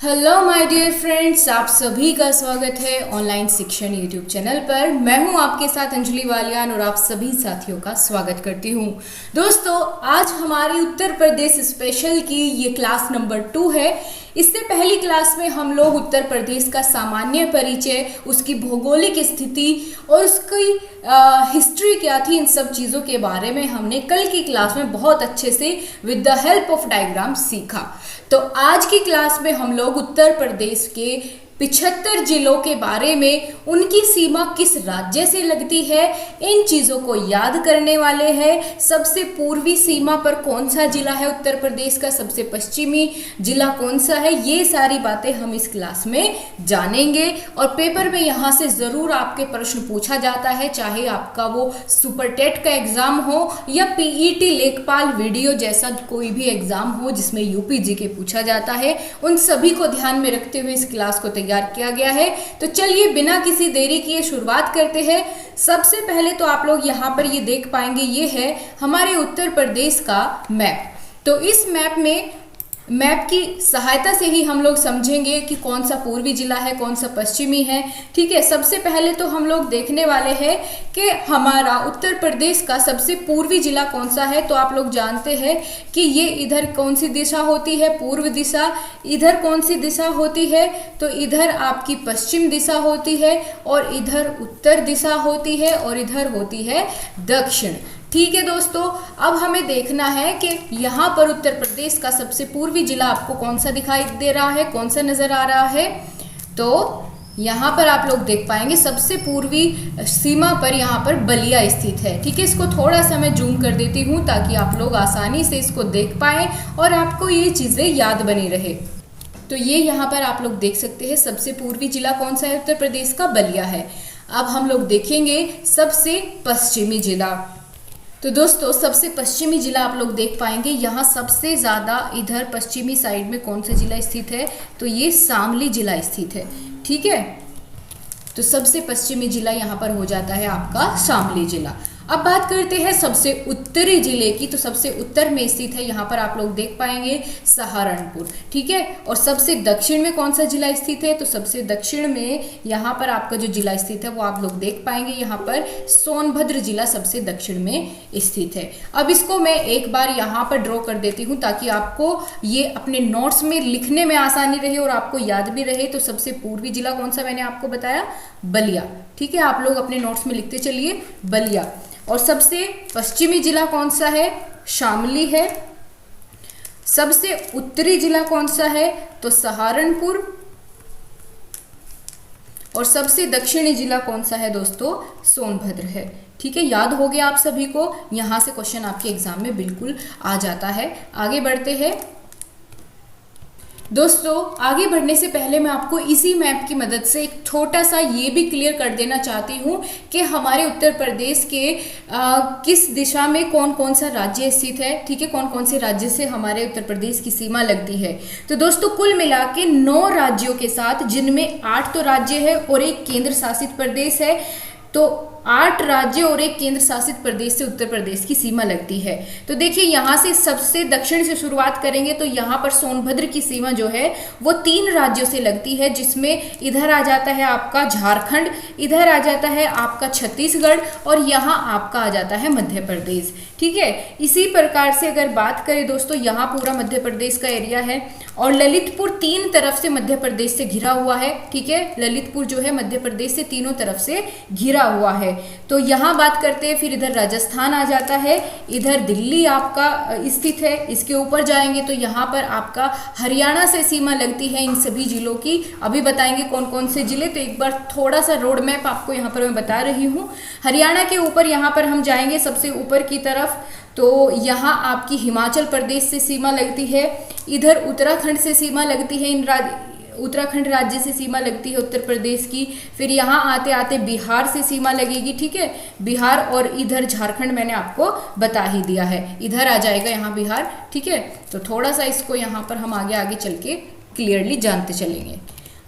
Hello my dear friends, आप सभी का स्वागत है ऑनलाइन शिक्षण यूट्यूब चैनल पर। मैं हूं आपके साथ अंजलि वालियान और आप सभी साथियों का स्वागत करती हूं। दोस्तों, आज हमारी उत्तर प्रदेश स्पेशल की ये क्लास नंबर 2 है। इससे पहली क्लास में हम लोग उत्तर प्रदेश का सामान्य परिचय, उसकी भौगोलिक स्थिति और उसकी हिस्ट्री क्या थी, इन सब चीज़ों के बारे में हमने कल की क्लास में बहुत अच्छे से with the help of diagram सीखा। तो आज की क्लास में हम लोग उत्तर प्रदेश के 75 जिलों के बारे में, उनकी सीमा किस राज्य से लगती है, इन चीज़ों को याद करने वाले हैं। सबसे पूर्वी सीमा पर कौन सा जिला है उत्तर प्रदेश का, सबसे पश्चिमी जिला कौन सा है, ये सारी बातें हम इस क्लास में जानेंगे। और पेपर में यहाँ से ज़रूर आपके प्रश्न पूछा जाता है, चाहे आपका वो सुपर टेट का एग्ज़ाम हो या पीईटी लेखपाल वीडियो जैसा कोई भी एग्ज़ाम हो जिसमें यूपीजी के पूछा जाता है। उन सभी को ध्यान में रखते हुए इस क्लास को तैयार किया गया है। तो चलिए बिना किसी देरी किए शुरुआत करते हैं। सबसे पहले तो आप लोग यहाँ पर ये देख पाएंगे, ये है हमारे उत्तर प्रदेश का मैप। तो इस मैप की सहायता से ही हम लोग समझेंगे कि कौन सा पूर्वी जिला है, कौन सा पश्चिमी है। ठीक है, सबसे पहले तो हम लोग देखने वाले हैं कि हमारा उत्तर प्रदेश का सबसे पूर्वी जिला कौन सा है। तो आप लोग जानते हैं कि ये इधर कौन सी दिशा होती है, पूर्व दिशा। इधर कौन सी दिशा होती है, तो इधर आपकी पश्चिम दिशा होती है, और इधर उत्तर दिशा होती है, और इधर होती है दक्षिण। ठीक है दोस्तों, अब हमें देखना है कि यहाँ पर उत्तर प्रदेश का सबसे पूर्वी जिला आपको कौन सा दिखाई दे रहा है, कौन सा नजर आ रहा है। तो यहाँ पर आप लोग देख पाएंगे सबसे पूर्वी सीमा पर यहाँ पर बलिया स्थित है। ठीक है, इसको थोड़ा सा मैं जूम कर देती हूँ ताकि आप लोग आसानी से इसको देख पाएँ और आपको ये चीज़ें याद बनी रहे। तो ये यहाँ पर आप लोग देख सकते हैं सबसे पूर्वी जिला कौन सा है उत्तर प्रदेश का, बलिया है। अब हम लोग देखेंगे सबसे पश्चिमी जिला। तो दोस्तों, सबसे पश्चिमी जिला आप लोग देख पाएंगे, यहाँ सबसे ज़्यादा इधर पश्चिमी साइड में कौन सा जिला स्थित है, तो ये शामली जिला स्थित है। ठीक है, तो सबसे पश्चिमी जिला यहाँ पर हो जाता है आपका शामली जिला। अब बात करते हैं सबसे उत्तरी जिले की। तो सबसे उत्तर में स्थित है, यहाँ पर आप लोग देख पाएंगे सहारनपुर। ठीक है, और सबसे दक्षिण में कौन सा जिला स्थित है, तो सबसे दक्षिण में यहाँ पर आपका जो जिला स्थित है वो आप लोग देख पाएंगे, यहाँ पर सोनभद्र जिला सबसे दक्षिण में स्थित है। अब इसको मैं एक बार यहाँ पर ड्रॉ कर देती हूँ ताकि आपको ये अपने नोट्स में लिखने में आसानी रहे और आपको याद भी रहे। तो सबसे पूर्वी जिला कौन सा मैंने आपको बताया, बलिया। ठीक है, आप लोग अपने नोट्स में लिखते चलिए, बलिया। और सबसे पश्चिमी जिला कौन सा है, शामली है। सबसे उत्तरी जिला कौन सा है, तो सहारनपुर। और सबसे दक्षिणी जिला कौन सा है दोस्तों, सोनभद्र है। ठीक है, याद हो गया आप सभी को। यहां से क्वेश्चन आपके एग्जाम में बिल्कुल आ जाता है। आगे बढ़ते हैं दोस्तों। आगे बढ़ने से पहले मैं आपको इसी मैप की मदद से एक छोटा सा ये भी क्लियर कर देना चाहती हूँ कि हमारे उत्तर प्रदेश के किस दिशा में कौन कौन सा राज्य स्थित है। ठीक है, कौन कौन से राज्य से हमारे उत्तर प्रदेश की सीमा लगती है। तो दोस्तों, कुल मिला के 9 राज्यों के साथ, जिनमें 8 तो राज्य है और एक केंद्र शासित प्रदेश है, तो 8 राज्य और एक केंद्र शासित प्रदेश से उत्तर प्रदेश की सीमा लगती है। तो देखिए, यहाँ से सबसे दक्षिण से शुरुआत करेंगे तो यहाँ पर सोनभद्र की सीमा जो है वो 3 राज्यों से लगती है, जिसमें इधर आ जाता है आपका झारखंड, इधर आ जाता है आपका छत्तीसगढ़, और यहाँ आपका आ जाता है मध्य प्रदेश। ठीक है, इसी प्रकार से अगर बात करें दोस्तों, यहाँ पूरा मध्य प्रदेश का एरिया है, और ललितपुर 3 तरफ से मध्य प्रदेश से घिरा हुआ है। ठीक है, ललितपुर जो है मध्य प्रदेश से तीनों तरफ से घिरा हुआ है। तो यहाँ बात करते हैं, फिर इधर राजस्थान आ जाता है, इधर दिल्ली आपका स्थित है। इसके ऊपर जाएंगे तो यहाँ पर आपका हरियाणा से सीमा लगती है इन सभी जिलों की। अभी बताएंगे कौन कौन से जिले। तो एक बार थोड़ा सा रोड मैप आपको यहाँ पर मैं बता रही हूँ। हरियाणा के ऊपर यहाँ पर हम जाएंगे सबसे ऊपर की तरफ, तो यहाँ आपकी हिमाचल प्रदेश से सीमा लगती है, इधर उत्तराखंड से सीमा लगती है, उत्तराखंड राज्य से सीमा लगती है उत्तर प्रदेश की। फिर यहाँ आते आते बिहार से सीमा लगेगी। ठीक है, बिहार, और इधर झारखंड मैंने आपको बता ही दिया है, इधर आ जाएगा यहाँ बिहार। ठीक है, तो थोड़ा सा इसको यहाँ पर हम आगे आगे चल के क्लियरली जानते चलेंगे।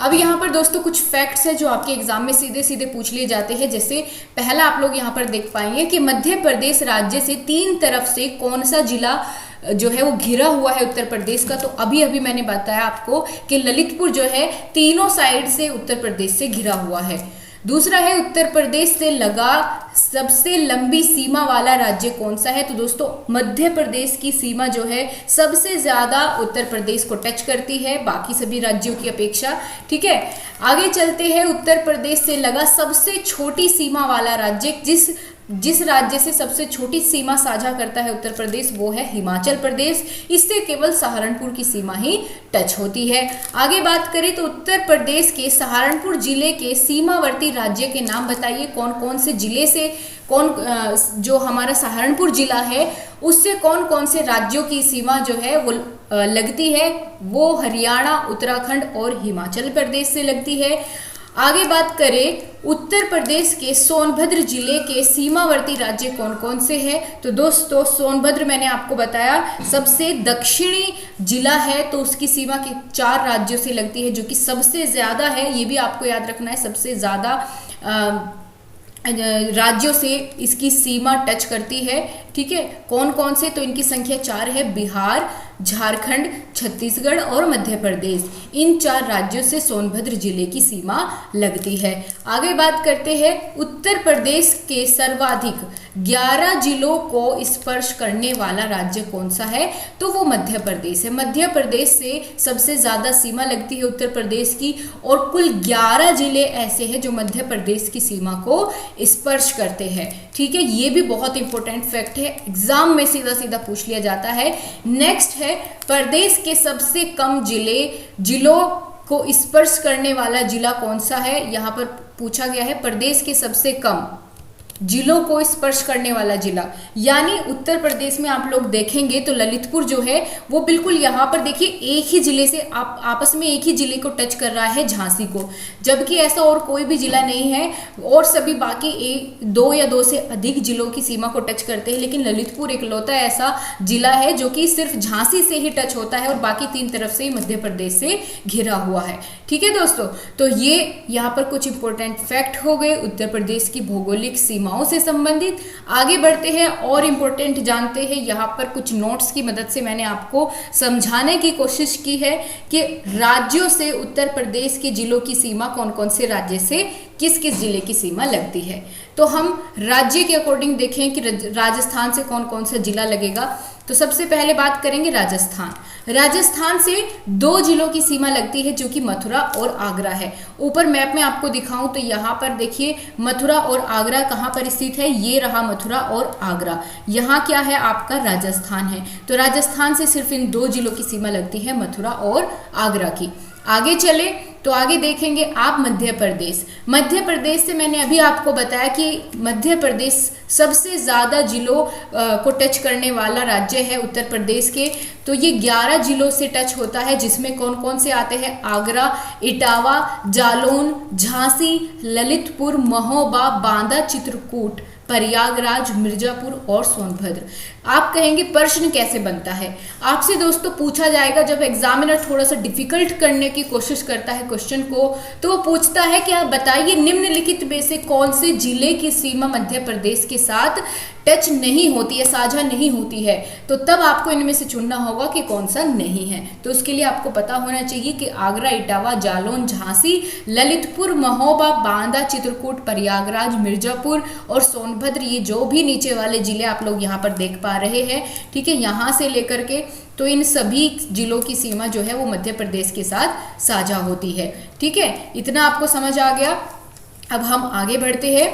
अब यहाँ पर दोस्तों कुछ फैक्ट्स है जो आपके एग्जाम में सीधे सीधे पूछ लिए जाते हैं। जैसे पहला आप लोग यहाँ पर देख पाएंगे कि मध्य प्रदेश राज्य से 3 तरफ से कौन सा जिला जो है वो घिरा हुआ है उत्तर प्रदेश का। तो अभी अभी मैंने बताया आपको कि ललितपुर जो है तीनों साइड से उत्तर प्रदेश से घिरा हुआ है। दूसरा है उत्तर प्रदेश से लगा सबसे लंबी सीमा वाला राज्य कौन सा है? तो दोस्तों मध्य प्रदेश की सीमा जो है सबसे ज्यादा उत्तर प्रदेश को टच करती है बाकी सभी राज्यों की अपेक्षा। ठीक है, आगे चलते हैं। उत्तर प्रदेश से लगा सबसे छोटी सीमा वाला राज्य, जिस राज्य से सबसे छोटी सीमा साझा करता है उत्तर प्रदेश, वो है हिमाचल प्रदेश। इससे केवल सहारनपुर की सीमा ही टच होती है। आगे बात करें तो उत्तर प्रदेश के सहारनपुर जिले के सीमावर्ती राज्य के नाम बताइए। कौन कौन से जिले से जो हमारा सहारनपुर जिला है उससे कौन कौन से राज्यों की सीमा जो है वो लगती है? वो हरियाणा, उत्तराखंड और हिमाचल प्रदेश से लगती है। आगे बात करें उत्तर प्रदेश के सोनभद्र जिले के सीमावर्ती राज्य कौन कौन से हैं? तो दोस्तों सोनभद्र मैंने आपको बताया सबसे दक्षिणी जिला है, तो उसकी सीमा के 4 राज्यों से लगती है, जो कि सबसे ज्यादा है। ये भी आपको याद रखना है, सबसे ज्यादा राज्यों से इसकी सीमा टच करती है। ठीक है, कौन कौन से? तो इनकी संख्या 4 है, बिहार, झारखंड, छत्तीसगढ़ और मध्य प्रदेश। इन 4 राज्यों से सोनभद्र जिले की सीमा लगती है। आगे बात करते हैं उत्तर प्रदेश के सर्वाधिक 11 जिलों को स्पर्श करने वाला राज्य कौन सा है? तो वो मध्य प्रदेश है। मध्य प्रदेश से सबसे ज्यादा सीमा लगती है उत्तर प्रदेश की, और कुल 11 जिले ऐसे हैं जो मध्य प्रदेश की सीमा को स्पर्श करते हैं। ठीक है, ये भी बहुत इंपॉर्टेंट फैक्ट है, एग्जाम में सीधा सीधा पूछ लिया जाता है। नेक्स्ट है प्रदेश के सबसे कम जिलों को स्पर्श करने वाला जिला कौन सा है? यहाँ पर पूछा गया है प्रदेश के सबसे कम जिलों को स्पर्श करने वाला जिला, यानी उत्तर प्रदेश में आप लोग देखेंगे तो ललितपुर जो है वो बिल्कुल यहाँ पर देखिए एक ही जिले से आपस में एक ही जिले को टच कर रहा है, झांसी को, जबकि ऐसा और कोई भी जिला नहीं है, और सभी बाकी 2 या 2 से अधिक जिलों की सीमा को टच करते हैं, लेकिन ललितपुर इकलौता ऐसा जिला है जो कि सिर्फ झांसी से ही टच होता है और बाकी 3 तरफ से मध्य प्रदेश से घिरा हुआ है। ठीक है दोस्तों, तो ये यहाँ पर कुछ इंपॉर्टेंट फैक्ट हो गए उत्तर प्रदेश की भौगोलिक सीमाओं से संबंधित। आगे बढ़ते हैं और इंपॉर्टेंट जानते हैं। यहाँ पर कुछ नोट्स की मदद से मैंने आपको समझाने की कोशिश की है कि राज्यों से उत्तर प्रदेश के जिलों की सीमा कौन कौन से राज्य से किस किस जिले की सीमा लगती है। तो हम राज्य के अकॉर्डिंग देखें कि राजस्थान से कौन कौन सा जिला लगेगा। तो सबसे पहले बात करेंगे राजस्थान से 2 जिलों की सीमा लगती है, जो कि मथुरा और आगरा है। ऊपर मैप में आपको दिखाऊं तो यहाँ पर देखिए मथुरा और आगरा कहाँ पर स्थित है। ये रहा मथुरा और आगरा, यहाँ क्या है आपका राजस्थान है। तो राजस्थान से सिर्फ इन 2 जिलों की सीमा लगती है, मथुरा और आगरा की। आगे चले तो आगे देखेंगे आप मध्य प्रदेश से मैंने अभी आपको बताया कि मध्य प्रदेश सबसे ज़्यादा जिलों को टच करने वाला राज्य है उत्तर प्रदेश के। तो ये 11 जिलों से टच होता है, जिसमें कौन कौन से आते हैं? आगरा, इटावा, जालौन, झांसी, ललितपुर, महोबा, बांदा, चित्रकूट, प्रयागराज, मिर्जापुर और सोनभद्र। आप कहेंगे प्रश्न कैसे बनता है? आपसे दोस्तों पूछा जाएगा, जब एग्जामिनर थोड़ा सा डिफिकल्ट करने की कोशिश करता है क्वेश्चन को, तो वो पूछता है कि आप बताइए निम्नलिखित में से कौन से जिले की सीमा मध्य प्रदेश के साथ टच नहीं होती है, साझा नहीं होती है। तो तब आपको इनमें से चुनना होगा कि कौन सा नहीं है। तो उसके लिए आपको पता होना चाहिए कि आगरा, इटावा, जालौन, झांसी, ललितपुर, महोबा, बांदा, चित्रकूट, प्रयागराज, मिर्जापुर और सोनभद्र, ये जो भी नीचे वाले जिले आप लोग यहाँ पर देख पा रहे हैं, ठीक है, यहाँ से लेकर के तो इन सभी जिलों की सीमा जो है वो मध्य प्रदेश के साथ साझा होती है। ठीक है, इतना आपको समझ आ गया। अब हम आगे बढ़ते हैं।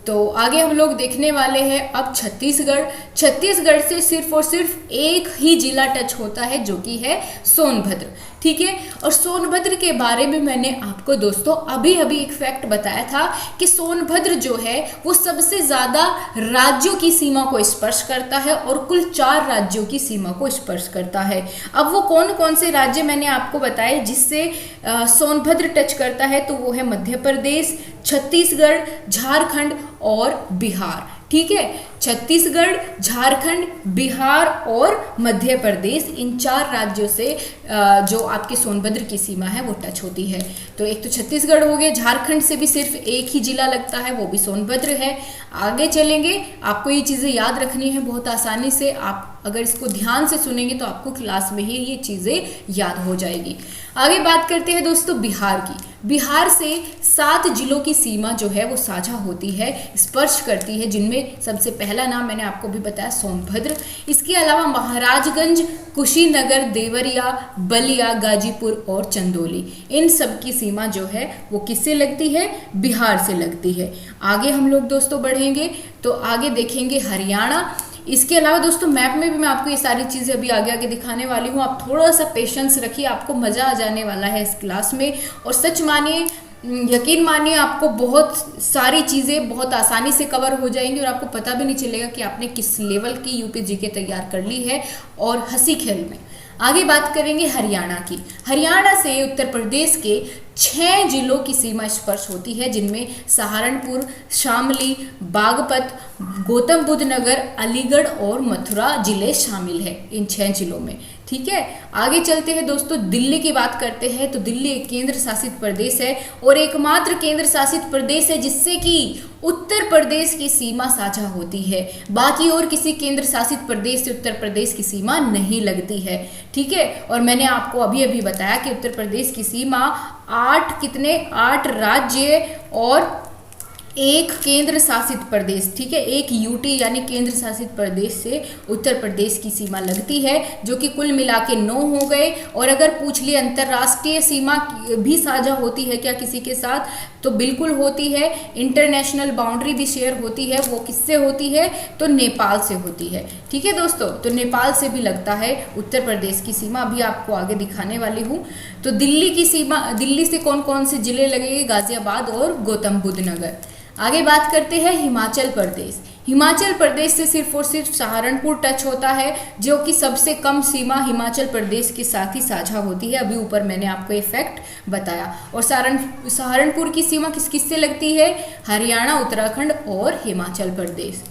तो आगे हम लोग देखने वाले हैं अब छत्तीसगढ़ से सिर्फ और सिर्फ एक ही जिला टच होता है, जो कि है सोनभद्र। ठीक है, और सोनभद्र के बारे में मैंने आपको दोस्तों अभी एक फैक्ट बताया था कि सोनभद्र जो है वो सबसे ज्यादा राज्यों की सीमा को स्पर्श करता है और कुल 4 राज्यों की सीमा को स्पर्श करता है। अब वो कौन कौन से राज्य मैंने आपको बताए जिससे सोनभद्र टच करता है, तो वो है मध्य प्रदेश, छत्तीसगढ़, झारखंड और बिहार। ठीक है, छत्तीसगढ़, झारखंड, बिहार और मध्य प्रदेश, इन 4 राज्यों से जो आपके सोनभद्र की सीमा है वो टच होती है। तो एक तो छत्तीसगढ़ हो गया, झारखंड से भी सिर्फ एक ही जिला लगता है, वो भी सोनभद्र है। आगे चलेंगे, आपको ये चीज़ें याद रखनी है बहुत आसानी से। आप अगर इसको ध्यान से सुनेंगे तो आपको क्लास में ही ये चीज़ें याद हो जाएगी। आगे बात करते हैं दोस्तों बिहार की। बिहार से 7 जिलों की सीमा जो है वो साझा होती है, स्पर्श करती है, जिनमें सबसे पहला नाम मैंने आपको भी बताया सोनभद्र। इसके अलावा महाराजगंज, कुशीनगर, देवरिया, बलिया, गाजीपुर और चंदौली, इन सब की सीमा जो है वो किससे लगती है? बिहार से लगती है। आगे हम लोग दोस्तों बढ़ेंगे तो आगे देखेंगे हरियाणा। इसके अलावा दोस्तों मैप में भी मैं आपको ये सारी चीज़ें अभी आगे आगे दिखाने वाली हूँ। आप थोड़ा सा पेशेंस रखिए, आपको मज़ा आ जाने वाला है इस क्लास में। और सच मानिए, यकीन मानिए, आपको बहुत सारी चीज़ें बहुत आसानी से कवर हो जाएंगी और आपको पता भी नहीं चलेगा कि आपने किस लेवल की यूपी जीके तैयार कर ली है, और हंसी खेल में। आगे बात करेंगे हरियाणा की। हरियाणा से उत्तर प्रदेश के 6 जिलों की सीमा स्पर्श होती है, जिनमें सहारनपुर, शामली, बागपत, गौतम बुद्ध नगर, अलीगढ़ और मथुरा जिले शामिल है इन 6 जिलों में। ठीक है, आगे चलते हैं दोस्तों, दिल्ली की बात करते हैं। तो दिल्ली एक केंद्र शासित प्रदेश है और एकमात्र केंद्र शासित प्रदेश है जिससे कि उत्तर प्रदेश की सीमा साझा होती है। बाकी और किसी केंद्र शासित प्रदेश से उत्तर प्रदेश की सीमा नहीं लगती है। ठीक है, और मैंने आपको अभी अभी बताया कि उत्तर प्रदेश की सीमा 8 राज्य और एक केंद्र शासित प्रदेश, ठीक है, एक यूटी यानी केंद्र शासित प्रदेश से उत्तर प्रदेश की सीमा लगती है, जो कि कुल मिला के 9 हो गए। और अगर पूछ लिए अंतर्राष्ट्रीय सीमा भी साझा होती है क्या किसी के साथ, तो बिल्कुल होती है। इंटरनेशनल बाउंड्री भी शेयर होती है, वो किससे होती है? तो नेपाल से होती है। ठीक है दोस्तों, तो नेपाल से भी लगता है उत्तर प्रदेश की सीमा, अभी आपको आगे दिखाने वाली हूँ। तो दिल्ली की सीमा, दिल्ली से कौन कौन से जिले लगेंगे? गाजियाबाद और गौतम बुद्ध नगर। आगे बात करते हैं हिमाचल प्रदेश। हिमाचल प्रदेश से सिर्फ और सिर्फ सहारनपुर टच होता है, जो कि सबसे कम सीमा हिमाचल प्रदेश के साथ ही साझा होती है। अभी ऊपर मैंने आपको ये फैक्ट बताया। और सहारनपुर की सीमा किस किस से लगती है? हरियाणा, उत्तराखंड और हिमाचल प्रदेश।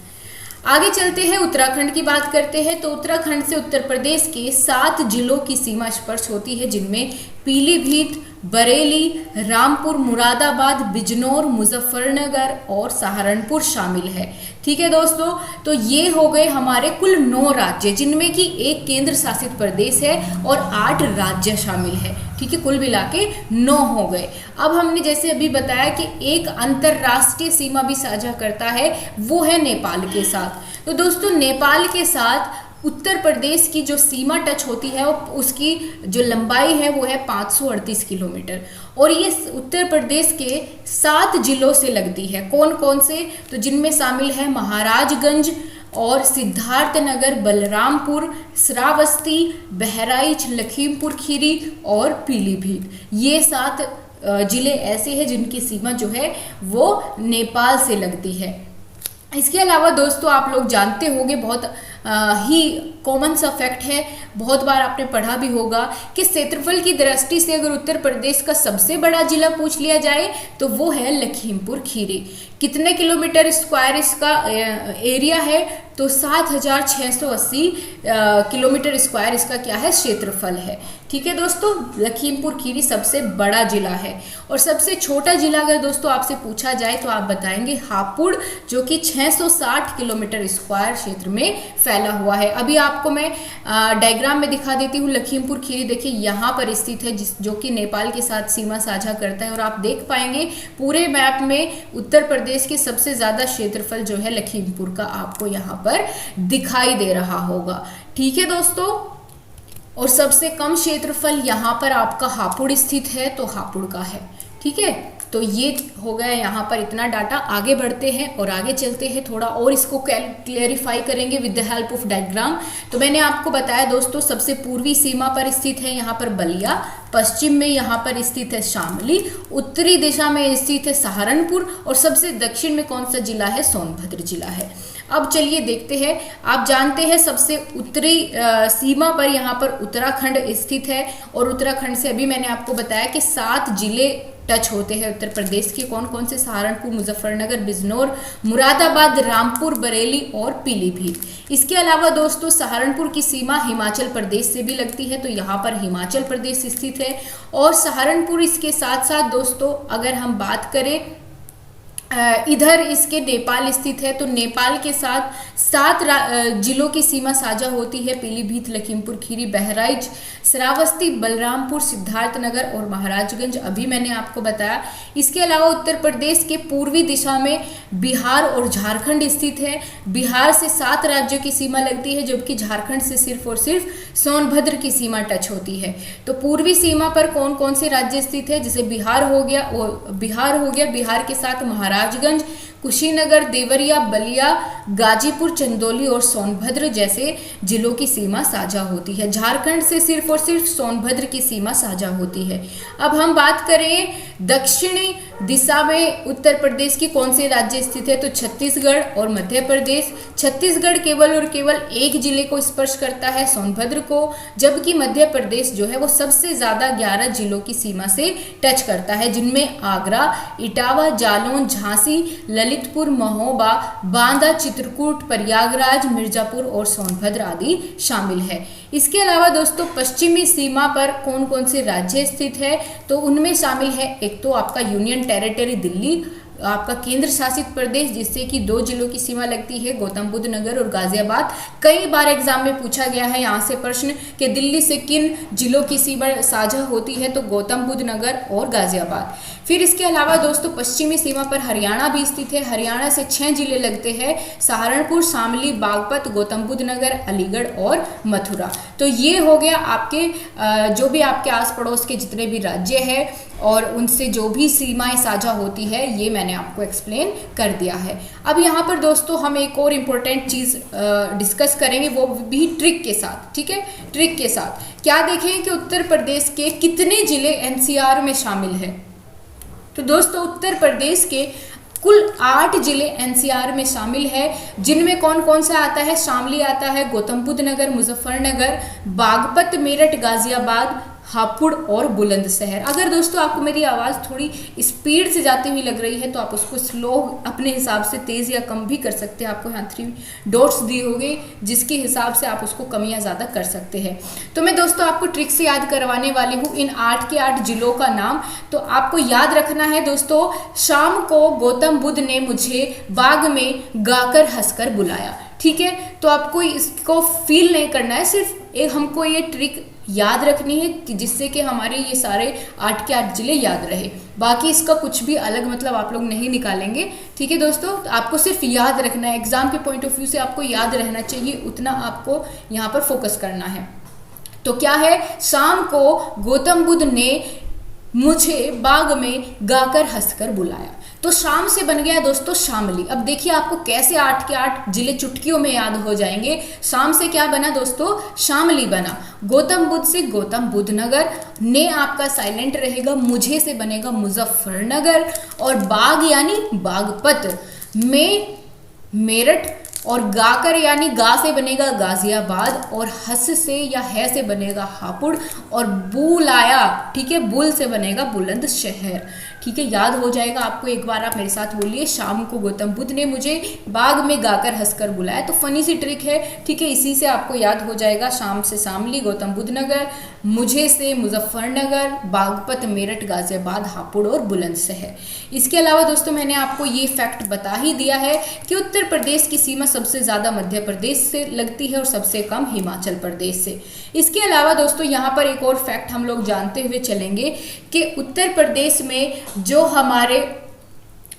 आगे चलते हैं, उत्तराखंड की बात करते हैं। तो उत्तराखंड से उत्तर प्रदेश के 7 जिलों की सीमा स्पर्श होती है, जिनमें पीलीभीत, बरेली, रामपुर, मुरादाबाद, बिजनौर, मुजफ्फरनगर और सहारनपुर शामिल है। ठीक है दोस्तों, तो ये हो गए हमारे कुल 9 राज्य, जिनमें कि एक केंद्र शासित प्रदेश है और 8 राज्य शामिल है। ठीक है, कुल मिला के 9 हो गए। अब हमने जैसे अभी बताया कि एक अंतर्राष्ट्रीय सीमा भी साझा करता है, वो है नेपाल के साथ। तो दोस्तों नेपाल के साथ उत्तर प्रदेश की जो सीमा टच होती है, उसकी जो लंबाई है वो है 538 किलोमीटर, और ये उत्तर प्रदेश के 7 जिलों से लगती है। कौन कौन से? तो जिनमें शामिल है महाराजगंज और सिद्धार्थनगर, बलरामपुर, श्रावस्ती, बहराइच, लखीमपुर खीरी और पीलीभीत। ये 7 जिले ऐसे हैं जिनकी सीमा जो है वो नेपाल से लगती है। इसके अलावा दोस्तों आप लोग जानते होंगे, बहुत ही कॉमन सा फैक्ट है, बहुत बार आपने पढ़ा भी होगा कि क्षेत्रफल की दृष्टि से अगर उत्तर प्रदेश का सबसे बड़ा जिला पूछ लिया जाए तो वो है लखीमपुर खीरी। कितने किलोमीटर स्क्वायर इसका एरिया है? तो 7680 किलोमीटर स्क्वायर इसका क्या है? क्षेत्रफल है। ठीक है दोस्तों, लखीमपुर खीरी सबसे बड़ा जिला है। और सबसे छोटा जिला अगर दोस्तों आपसे पूछा जाए तो आप बताएंगे हापुड़, जो कि 660 किलोमीटर स्क्वायर क्षेत्र में फैला हुआ है। अभी आपको मैं डायग्राम में दिखा देती हूँ। लखीमपुर खीरी देखिए यहाँ पर स्थित है, जो कि नेपाल के साथ सीमा साझा करता है। और आप देख पाएंगे पूरे मैप में उत्तर प्रदेश के सबसे ज़्यादा क्षेत्रफल जो है लखीमपुर का आपको यहाँ पर दिखाई दे रहा होगा। ठीक है दोस्तों, और सबसे कम क्षेत्रफल यहाँ पर आपका हापुड़ स्थित है, तो हापुड़ का है। ठीक है, तो ये हो गया यहाँ पर इतना डाटा। आगे बढ़ते हैं और आगे चलते हैं, थोड़ा और इसको क्लेरिफाई करेंगे with the help of diagram. तो मैंने आपको बताया दोस्तों, सबसे पूर्वी सीमा पर स्थित है यहाँ पर बलिया, पश्चिम में यहाँ पर स्थित है शामली, उत्तरी दिशा में स्थित है सहारनपुर, और सबसे दक्षिण में कौन सा जिला है? सोनभद्र जिला है। अब चलिए देखते हैं। आप जानते हैं सबसे उत्तरी सीमा पर यहाँ पर उत्तराखंड स्थित है, और उत्तराखंड से अभी मैंने आपको बताया कि 7 जिले टच होते हैं उत्तर प्रदेश के। कौन कौन से? सहारनपुर, मुजफ्फरनगर, बिजनौर, मुरादाबाद, रामपुर, बरेली और पीलीभीत। इसके अलावा दोस्तों सहारनपुर की सीमा हिमाचल प्रदेश से भी लगती है, तो यहाँ पर हिमाचल प्रदेश स्थित है। और सहारनपुर इसके साथ साथ दोस्तों अगर हम बात करें इधर इसके नेपाल स्थित है, तो नेपाल के साथ 7 जिलों की सीमा साझा होती है, पीलीभीत, लखीमपुर खीरी, बहराइच, श्रावस्ती, बलरामपुर, सिद्धार्थनगर और महाराजगंज, अभी मैंने आपको बताया। इसके अलावा उत्तर प्रदेश के पूर्वी दिशा में बिहार और झारखंड स्थित है। बिहार से 7 राज्यों की सीमा लगती है, जबकि झारखंड से सिर्फ और सिर्फ सोनभद्र की सीमा टच होती है। तो पूर्वी सीमा पर कौन कौन से राज्य स्थित है, जैसे बिहार हो गया, बिहार के साथ महाराजगंज, कुशीनगर, देवरिया, बलिया, गाजीपुर, चंदौली और सोनभद्र जैसे जिलों की सीमा साझा होती है। झारखंड से सिर्फ और सिर्फ सोनभद्र की सीमा साझा होती है। अब हम बात करें दक्षिणी दिशा में उत्तर प्रदेश की कौन से राज्य स्थित है, तो छत्तीसगढ़ और मध्य प्रदेश। छत्तीसगढ़ केवल और केवल एक जिले को स्पर्श करता है, सोनभद्र को, जबकि मध्य प्रदेश जो है वो सबसे ज़्यादा 11 जिलों की सीमा से टच करता है, जिनमें आगरा, इटावा, जालौन, झांसी, ललितपुर, महोबा, बांदा, चित्रकूट, प्रयागराज, मिर्जापुर और सोनभद्र आदि शामिल है। इसके अलावा दोस्तों पश्चिमी सीमा पर कौन कौन से राज्य स्थित है, तो उनमें शामिल है एक तो आपका यूनियन टेरिटरी दिल्ली, आपका केंद्र शासित प्रदेश, जिससे कि 2 जिलों की सीमा लगती है, गौतम बुद्ध नगर और गाजियाबाद। कई बार एग्जाम में पूछा गया है यहाँ से प्रश्न कि दिल्ली से किन जिलों की सीमा साझा होती है, तो गौतम बुद्ध नगर और गाजियाबाद। फिर इसके अलावा दोस्तों पश्चिमी सीमा पर हरियाणा भी स्थित है। हरियाणा से 6 जिले लगते हैं, सहारनपुर, शामली, बागपत, गौतम बुद्ध नगर, अलीगढ़ और मथुरा। तो ये हो गया आपके जो भी आपके आस पड़ोस के जितने भी राज्य हैं और उनसे जो भी सीमाएं साझा होती है, ये मैंने आपको एक्सप्लेन कर दिया है। अब यहाँ पर दोस्तों हम एक और इम्पोर्टेंट चीज़ डिस्कस करेंगे, वो भी ट्रिक के साथ, ठीक है। ट्रिक के साथ क्या देखें कि उत्तर प्रदेश के कितने जिले एनसीआर में शामिल है। तो दोस्तों उत्तर प्रदेश के कुल 8 जिले एनसीआर में शामिल है, जिनमें कौन कौन सा आता है, शामली आता है, गौतम बुद्ध नगर, मुजफ्फरनगर, बागपत, मेरठ, गाजियाबाद, हापुड़ और बुलंदशहर। अगर दोस्तों आपको मेरी आवाज़ थोड़ी स्पीड से जाती हुई लग रही है तो आप उसको स्लो अपने हिसाब से तेज़ या कम भी कर सकते हैं। आपको यहाँ 3 डॉट्स दिए होंगे, जिसके हिसाब से आप उसको कम या ज़्यादा कर सकते हैं। तो मैं दोस्तों आपको ट्रिक से याद करवाने वाली हूँ इन 8 के 8 जिलों का नाम। तो आपको याद रखना है दोस्तों, शाम को गौतम बुद्ध ने मुझे बाग में गाकर हंसकर बुलाया, ठीक है। तो आपको इसको फील नहीं करना है, सिर्फ एक हमको ये ट्रिक याद रखनी है कि जिससे कि हमारे ये सारे 8 के 8 जिले याद रहे। बाकी इसका कुछ भी अलग मतलब आप लोग नहीं निकालेंगे, ठीक है दोस्तों। तो आपको सिर्फ याद रखना है, एग्जाम के पॉइंट ऑफ व्यू से आपको याद रहना चाहिए, उतना आपको यहाँ पर फोकस करना है। तो क्या है, शाम को गौतम बुद्ध ने मुझे बाग में गाकर हंसकर बुलाया। तो शाम से बन गया दोस्तों शामली। अब देखिए आपको कैसे 8 के 8 जिले चुटकियों में याद हो जाएंगे। शाम से क्या बना दोस्तों, शामली बना। गौतम बुद्ध से गौतम बुद्ध नगर, ने आपका साइलेंट रहेगा, मुझे से बनेगा मुजफ्फरनगर, और बाग यानी बागपत, में मेरठ, और गाकर यानी गा से बनेगा गाजियाबाद, और हस से या है से बनेगा हापुड़, और बुलाया, ठीक है, बुल से बनेगा बुलंदशहर, ठीक है। याद हो जाएगा आपको। एक बार आप मेरे साथ बोलिए, शाम को गौतम बुद्ध ने मुझे बाग में गाकर हंसकर बुलाया। तो फनी सी ट्रिक है, ठीक है, इसी से आपको याद हो जाएगा। शाम से शामली, गौतम बुद्ध नगर, मुझे से मुजफ्फरनगर, बागपत, मेरठ, गाजियाबाद, हापुड़ और बुलंदशहर। इसके अलावा दोस्तों मैंने आपको ये फैक्ट बता ही दिया है कि उत्तर प्रदेश की सीमा सबसे ज़्यादा मध्य प्रदेश से लगती है और सबसे कम हिमाचल प्रदेश से। इसके अलावा दोस्तों यहाँ पर एक और फैक्ट हम लोग जानते हुए चलेंगे कि उत्तर प्रदेश में जो हमारे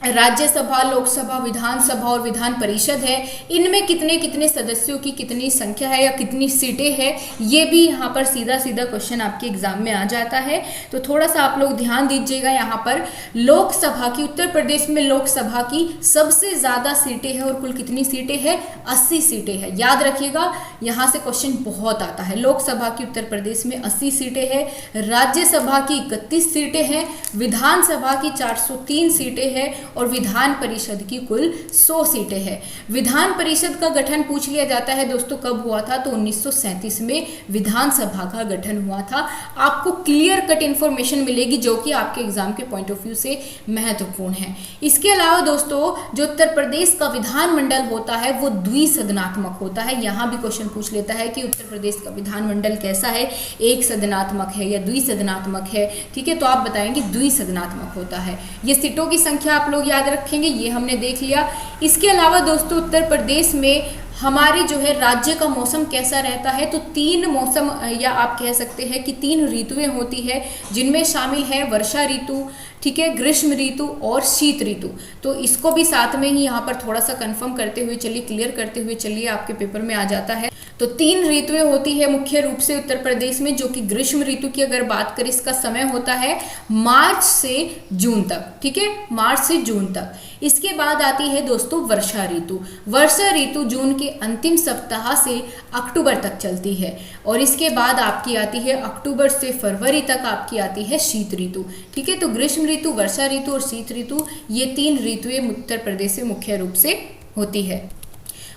राज्यसभा, लोकसभा, विधानसभा और विधान परिषद है, इनमें कितने कितने सदस्यों की कितनी संख्या है या कितनी सीटें हैं, ये भी यहाँ पर सीधा सीधा क्वेश्चन आपके एग्जाम में आ जाता है। तो थोड़ा सा आप लोग ध्यान दीजिएगा। यहाँ पर लोकसभा की, उत्तर प्रदेश में लोकसभा की सबसे ज़्यादा सीटें हैं, और कुल कितनी सीटें हैं, 80 सीटें हैं। याद रखिएगा, यहाँ से क्वेश्चन बहुत आता है। लोकसभा की उत्तर प्रदेश में 80 सीटें हैं, राज्यसभा की 31 सीटें हैं, विधानसभा की 403 सीटें हैं, और विधान परिषद की कुल 100 सीटें हैं। विधान परिषद का गठन पूछ लिया जाता है दोस्तों कब हुआ था, तो 1937 में विधानसभा का गठन हुआ था। आपको क्लियर कट इन्फॉर्मेशन मिलेगी जो कि आपके एग्जाम के पॉइंट ऑफ व्यू से महत्वपूर्ण है। इसके अलावा दोस्तों जो उत्तर प्रदेश का विधानमंडल होता है वो द्विसदनात्मक होता है। यहाँ भी क्वेश्चन पूछ लेता है कि उत्तर प्रदेश का विधानमंडल कैसा है, एक सदनात्मक है या द्विसदनात्मक है, ठीक है। तो आप बताएंगे द्विसदनात्मक होता है। ये सीटों की संख्या आप लोग लोग याद रखेंगे, ये हमने देख लिया। इसके अलावा दोस्तों उत्तर प्रदेश में हमारे जो है राज्य का मौसम कैसा रहता है, तो 3 मौसम या आप कह सकते हैं कि 3 ऋतुएं होती है, जिनमें शामिल है वर्षा ऋतु, ठीक है, ग्रीष्म ऋतु और शीत ऋतु। तो इसको भी साथ में ही यहाँ पर थोड़ा सा कंफर्म करते हुए चलिए, क्लियर करते हुए चलिए, आपके पेपर में आ जाता है। तो 3 ऋतुएं होती है मुख्य रूप से उत्तर प्रदेश में, जो कि ग्रीष्म ऋतु की अगर बात करें, इसका समय होता है मार्च से जून तक, ठीक है, मार्च से जून तक। इसके बाद आती है दोस्तों वर्षा ऋतु। वर्षा ऋतु जून के अंतिम सप्ताह से अक्टूबर तक चलती है, और इसके बाद आपकी आती है अक्टूबर से फरवरी तक आपकी आती है शीत ऋतु, ठीक है। तो ग्रीष्म ऋतु, वर्षा ऋतु और शीत ऋतु, ये 3 ऋतुएं उत्तर प्रदेश से मुख्य रूप से होती है।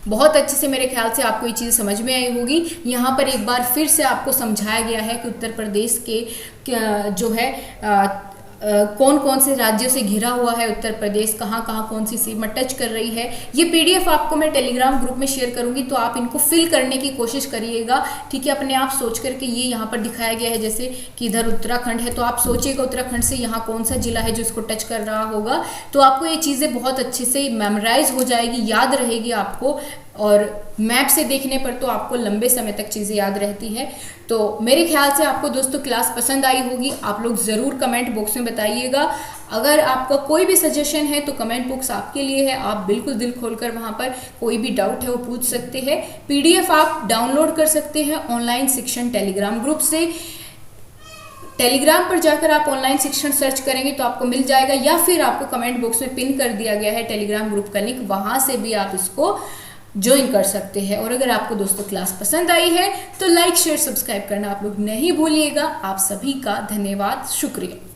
बहुत अच्छे से मेरे ख्याल से आपको ये चीज़ समझ में आई होगी। यहाँ पर एक बार फिर से आपको समझाया गया है कि उत्तर प्रदेश के जो है कौन कौन से राज्यों से घिरा हुआ है उत्तर प्रदेश, कहाँ कहाँ कौन सी सीमा टच कर रही है। ये पीडीएफ आपको मैं टेलीग्राम ग्रुप में शेयर करूंगी, तो आप इनको फिल करने की कोशिश करिएगा, ठीक है। अपने आप सोच करके, ये यहाँ पर दिखाया गया है जैसे कि इधर उत्तराखंड है, तो आप सोचिएगा उत्तराखंड से यहाँ कौन सा जिला है जो इसको टच कर रहा होगा, तो आपको ये चीज़ें बहुत अच्छे से मेमोराइज हो जाएगी, याद रहेगी आपको। और मैप से देखने पर तो आपको लंबे समय तक चीज़ें याद रहती है। तो मेरे ख्याल से आपको दोस्तों क्लास पसंद आई होगी। आप लोग ज़रूर कमेंट बॉक्स में बताइएगा। अगर आपका कोई भी सजेशन है तो कमेंट बॉक्स आपके लिए है, आप बिल्कुल दिल खोलकर वहाँ पर कोई भी डाउट है वो पूछ सकते हैं। पीडीएफ आप डाउनलोड कर सकते हैं ऑनलाइन शिक्षण टेलीग्राम ग्रुप से। टेलीग्राम पर जाकर आप ऑनलाइन शिक्षण सर्च करेंगे तो आपको मिल जाएगा, या फिर आपको कमेंट बॉक्स में पिन कर दिया गया है टेलीग्राम ग्रुप का लिंक, वहाँ से भी आप इसको ज्वाइन कर सकते हैं। और अगर आपको दोस्तों क्लास पसंद आई है तो लाइक शेयर सब्सक्राइब करना आप लोग नहीं भूलिएगा। आप सभी का धन्यवाद, शुक्रिया।